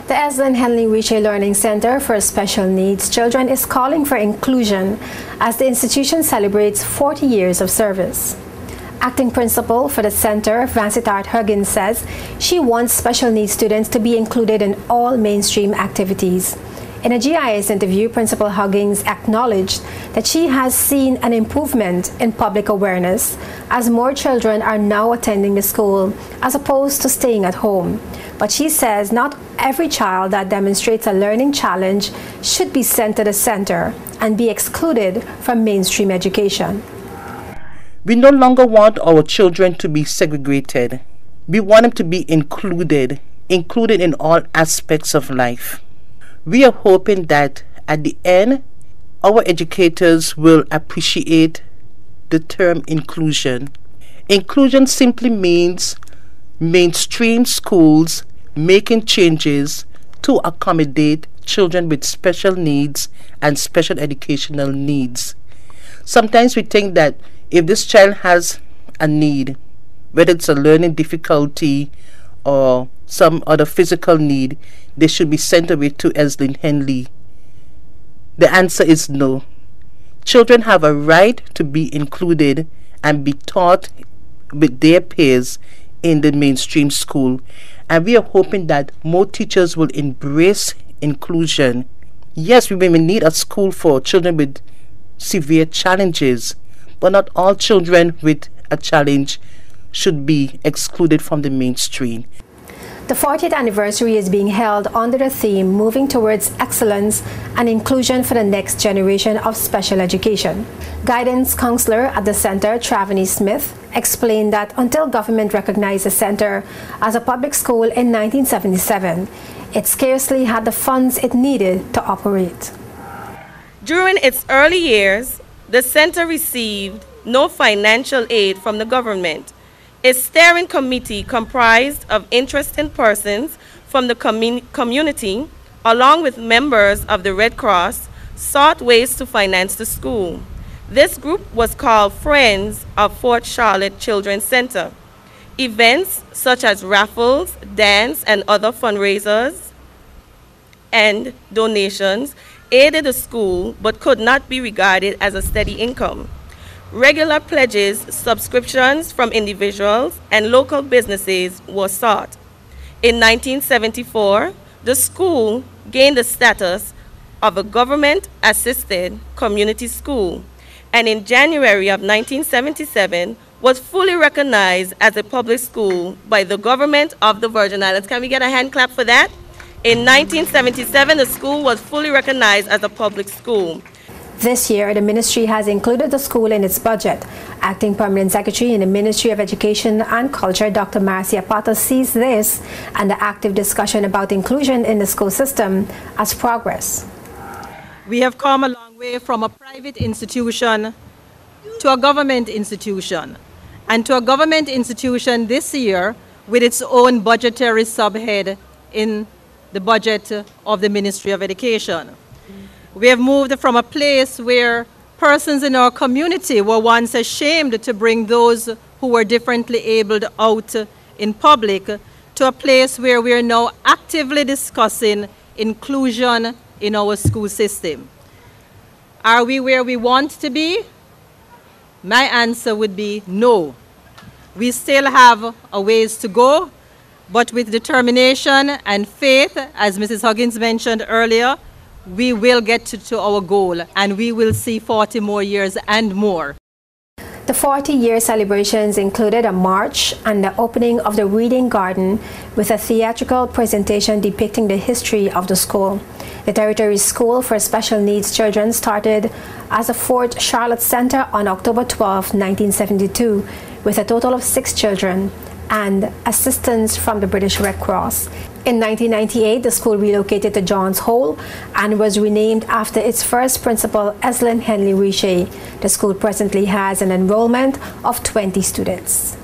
The Eslyn Henley Richiez Learning Center for Special Needs Children is calling for inclusion as the institution celebrates 40 years of service. Acting principal for the center, Vansitart Huggins, says she wants special needs students to be included in all mainstream activities. In a GIS interview, Principal Huggins acknowledged that she has seen an improvement in public awareness as more children are now attending the school as opposed to staying at home. But she says not every child that demonstrates a learning challenge should be sent to the center and be excluded from mainstream education. We no longer want our children to be segregated. We want them to be included in all aspects of life. We are hoping that at the end, our educators will appreciate the term inclusion. Inclusion simply means mainstream schools making changes to accommodate children with special needs and special educational needs. Sometimes we think that if this child has a need, whether it's a learning difficulty or some other physical need, they should be sent away to Eslyn Henley. The answer is no. Children have a right to be included and be taught with their peers in the mainstream school. And we are hoping that more teachers will embrace inclusion. Yes, we may need a school for children with severe challenges, but not all children with a challenge should be excluded from the mainstream. The 40th anniversary is being held under the theme Moving Towards Excellence and Inclusion for the Next Generation of Special Education. Guidance counselor at the center, Travani Smith, explained that until government recognized the center as a public school in 1977, it scarcely had the funds it needed to operate. During its early years, the center received no financial aid from the government. A steering committee comprised of interested persons from the community, along with members of the Red Cross, sought ways to finance the school. This group was called Friends of Fort Charlotte Children's Center. Events such as raffles, dance, and other fundraisers and donations aided the school but could not be regarded as a steady income. Regular pledges, subscriptions from individuals and local businesses were sought. In 1974, the school gained the status of a government-assisted community school, and in January of 1977 was fully recognized as a public school by the government of the Virgin Islands. Can we get a hand clap for that? In 1977, the school was fully recognized as a public school. This year, the ministry has included the school in its budget. Acting Permanent Secretary in the Ministry of Education and Culture, Dr. Marcia Potter, sees this and the active discussion about inclusion in the school system as progress. We have come a long way from a private institution to a government institution, and to a government institution this year with its own budgetary subhead in the budget of the Ministry of Education. We have moved from a place where persons in our community were once ashamed to bring those who were differently abled out in public to a place where we are now actively discussing inclusion in our school system. Are we where we want to be? My answer would be no. We still have a ways to go, but with determination and faith, as Mrs. Huggins mentioned earlier, we will get to our goal, and we will see 40 more years and more. The 40-year celebrations included a march and the opening of the Reading Garden with a theatrical presentation depicting the history of the school. The Territory School for Special Needs Children started as a Fort Charlotte Center on October 12, 1972, with a total of 6 children and assistance from the British Red Cross. In 1998, the school relocated to Johns Hole and was renamed after its first principal, Eslyn Henley Richiez. The school presently has an enrollment of 20 students.